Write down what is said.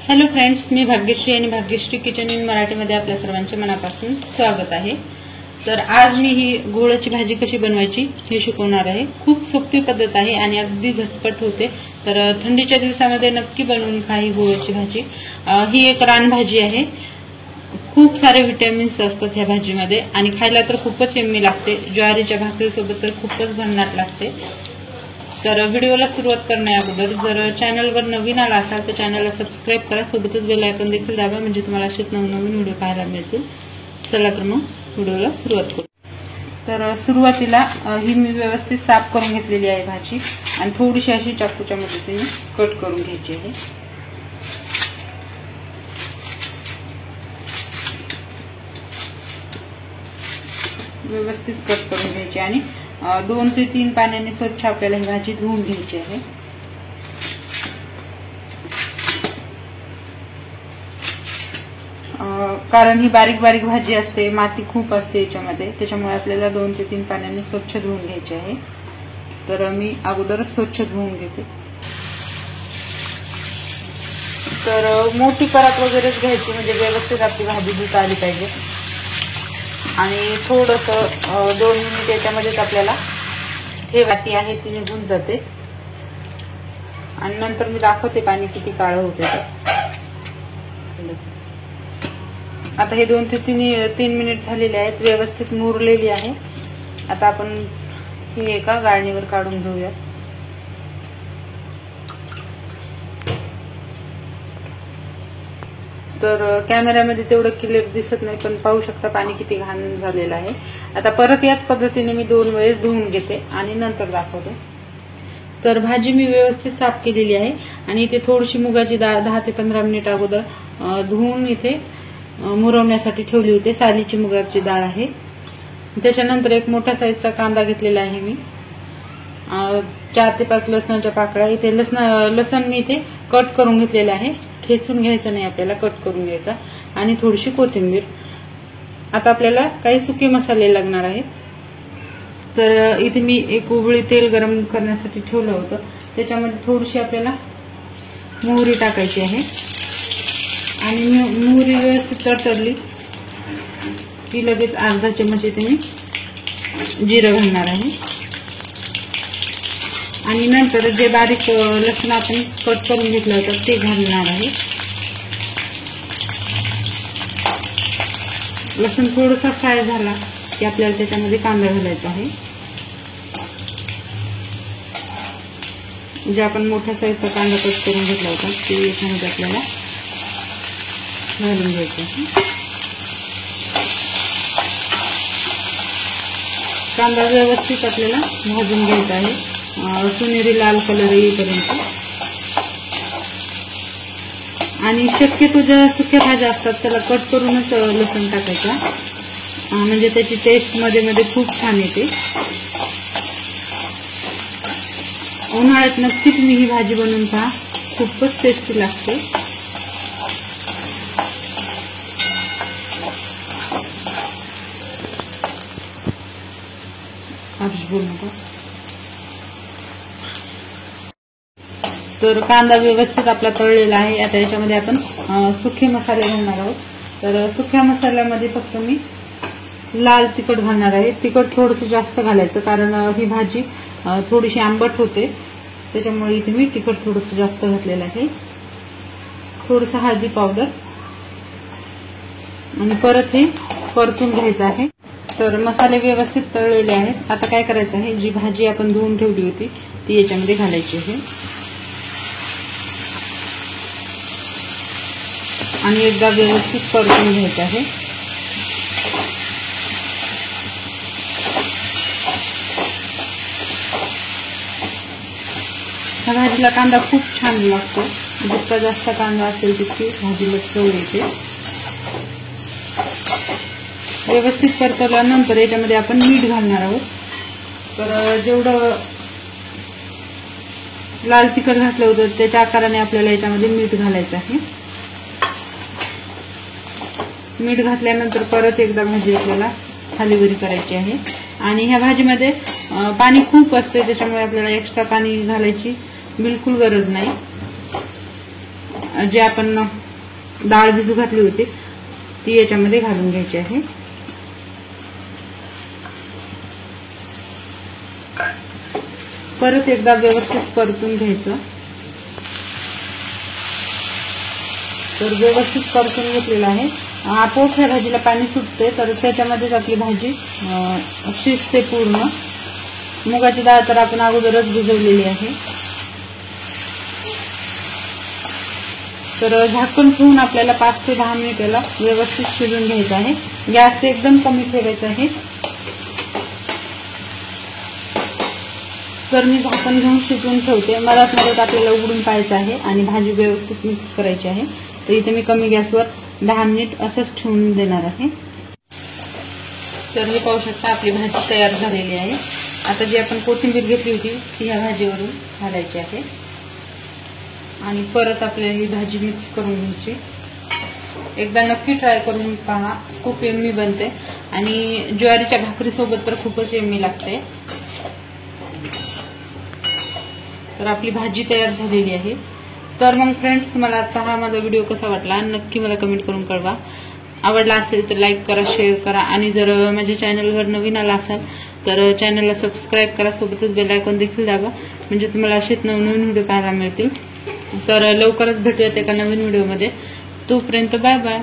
Hello friends, मी भाग्यश्री आणि Bhagyashree kitchen in मराठीमध्ये आपल्या सर्वांचे मनापासून स्वागत आहे। तर आज मी ही गोळाची भाजी कशी बनवायची हे शिकवणार आहे। खूप सोपी पद्धत आहे आणि अगदी झटपट होते। तर थंडीच्या दिवसामध्ये नक्की बनवून खा ही गोळाची भाजी। ही एक रानभाजी आहे। खूप सारे व्हिटॅमिन्स असतात ह्या भाजीमध्ये आणि खायला तर खूपच यम्मी लागते। ज्वारीच्या भाकरीसोबत तर खूपच भन्नाट लागते। तर व्हिडिओला सुरुवात करण्या अगोदर जर चॅनलवर नवीन आला असाल तर चॅनलला सबस्क्राइब करा, सोबतच बेल आयकॉन देखील दाबा, म्हणजे तुम्हाला असेच नवनवीन व्हिडिओ पाहायला मिळतील। चला तर मग व्हिडिओला सुरुवात करू। तर सुरुवातीला ही मी व्यवस्थित साफ करून घेतलेली आहे भाजी आणि थोडीशी अशी चाकूच्या मदतीने कट करून घ्यायची आहे। व्यवस्थित कट करून घ्यायची आणि 2 ते 3 पाण्याने स्वच्छ आपल्याला ही भाजी धुवून घ्यायची आहे। कारण ही बारीक बारीक भाजी असते, माती खूप असते याच्यामध्ये, त्याच्यामुळे आपल्याला 2 ते 3 पाण्याने स्वच्छ धुवून घ्यायची आहे। तर मी अगोदर स्वच्छ धुवून घेते। तर मोठी परात वगैरेच घ्यायची, म्हणजे व्यवस्थित आपली भाजी धुता आली पाहिजे। आणि थोडंसं 2 मिनिट याच्यामध्येच आपल्याला हे वाटी आहे ती निघून जाते आणि नंतर मी दाखवते पाणी किती काळं होते ते। आता हे 2 ते 3 मिनिट झालेले आहेत, व्यवस्थित मुरलेली आहे। आता आपण ही एका गाळणीवर काढून घेऊया। तर कॅमेऱ्यामध्ये तेवढं क्लिअर दिसत नाही, पण पाहू शकता पाणी किती घाण झालेलं आहे। आता परत याच पद्धतीने मी 2 वेळेस धुवून घेते आणि नंतर दाखवते। तर भाजी मी व्यवस्थित साफ केलेली आहे आणि इथे थोडीशी मुगाची डाळ 10 ते 15 मिनिट अगोदर धुवून इथे मुरवण्यासाठी ठेवली होती। सालीची मुगाची डाळ आहे। त्याच्यानंतर एक मोठ्या साईजचा कांदा घेतलेला आहे मी, 4 ते 5 लसणाच्या पाकळ्या। इथे लसण मी इथे कट करून घेतलेला आहे, ठेचून घ्यायचं नाही आपल्याला, कट करून घ्यायचा। आणि थोडीशी कोथिंबीर। आता आपल्याला काही सुके मसाले लागणार आहेत। तर इथे मी एक उबळी तेल गरम करण्यासाठी ठेवलं होतं, त्याच्यामध्ये थोडीशी आपल्याला मोहरी टाकायची आहे आणि मोहरी व्यवस्थित तडतडली की लगेच अर्धा चमच इथे मी जिरं घालणार आहे आणि नंतर जे बारीक लसूण आपण कट करून घेतलं होतं ते घालणार आहे। लसूण थोडासा फ्राय झाला की आपल्याला त्याच्यामध्ये कांदा घालायचा आहे। जे आपण मोठ्या साईजचा कांदा कट करून घेतला होता ते याच्यामध्ये आपल्याला घालून घ्यायचं आहे। कांदा व्यवस्थित आपल्याला भाजून घ्यायचा आहे, सोनेरी लाल कलर येईपर्यंत। आणि शक्यतो ज्या सुक्या भाज्या असतात त्याला कट करूनच लसूण टाकायचा, म्हणजे त्याची टेस्ट मध्ये मध्ये खूप छान येते। उन्हाळ्यात नक्कीच मी ही भाजी बनवून पहा, खूपच टेस्टी लागते। तर कांदा व्यवस्थित आपला तळलेला आहे। आता याच्यामध्ये आपण सुखे मसाले घालणार आहोत। तर सुक्या मसाल्यामध्ये फक्त मी लाल तिखट घालणार आहे। तिखट थोडंसं जास्त घालायचं, कारण ही भाजी थोडीशी आंबट होते, त्याच्यामुळे इथे मी तिखट थोडंसं जास्त घातलेलं आहे। थोडंसं हळदी पावडर आणि परत हे परतून घ्यायचं आहे। तर मसाले व्यवस्थित तळलेले आहेत। आता काय करायचं आहे, जी भाजी आपण धुवून ठेवली होती ती याच्यामध्ये घालायची आहे आणि एकदा व्यवस्थित परतून घ्यायचं आहे। ह्या भाजीला कांदा खूप छान लागतो, जितका जास्त कांदा असेल तितकी भाजीला चव येते। व्यवस्थित परतवल्यानंतर याच्यामध्ये आपण मीठ घालणार आहोत। तर जेवढं लाल तिखट घातलं होतं त्याच्या आकाराने आपल्याला याच्यामध्ये मीठ घालायचं आहे। मीठ घातल्यानंतर परत एकदा भाजी आपल्याला खालीवरी करायची आहे आणि ह्या भाजीमध्ये पाणी खूप असते, त्याच्यामुळे आपल्याला एक्स्ट्रा पाणी घालायची बिलकुल गरज नाही। जे आपण डाळ भिजू घातली होती ती याच्यामध्ये घालून घ्यायची आहे। परत एकदा व्यवस्थित परतून घ्यायचं। तर व्यवस्थित परतून घेतलेलं आहे। आपोआप ह्या भाजीला पाणी सुटते तर त्याच्यामध्येच आपली भाजी शिजते पूर्ण। मुगाची डाळ तर आपण अगोदरच भिजवलेली आहे। तर झाकण ठेवून आपल्याला 5 ते 10 मिनिटाला व्यवस्थित शिजून घ्यायचं आहे। गॅस एकदम कमी ठेवायचा आहे। तर मी झाकण घेऊन शिजवून ठेवते। मधात आपल्याला उघडून पाहायचं आहे आणि भाजी व्यवस्थित मिक्स करायची आहे। तर इथे मी कमी गॅसवर 10 मिनिट असंच ठेवून देणार आहे। तर हे पाहू शकता आपली भाजी तयार झालेली आहे। आता जी आपण कोथिंबीर घेतली होती ती ह्या भाजीवरून घालायची आहे आणि परत आपल्याला ही भाजी मिक्स करून घ्यायची। एकदा नक्की ट्राय करून पहा, खूप यम्मी बनते आणि ज्वारीच्या भाकरी सोबत तर खूपच यम्मी लागते। तर आपली भाजी तयार झालेली आहे। तर मग फ्रेंड्स, तुम्हाला आजचा हा माझा व्हिडिओ कसा वाटला नक्की मला कमेंट करून कळवा। आवडला असेल तर लाईक करा, शेअर करा आणि जर माझ्या चॅनलवर नवीन आला असाल तर चॅनलला सबस्क्राईब करा, सोबतच बेल आयकॉन देखील दाबा म्हणजे तुम्हाला असेच नवनवीन व्हिडिओ पाहायला मिळतील। तर लवकरच भेटूयात एका नवीन व्हिडिओमध्ये। तोपर्यंत बाय बाय।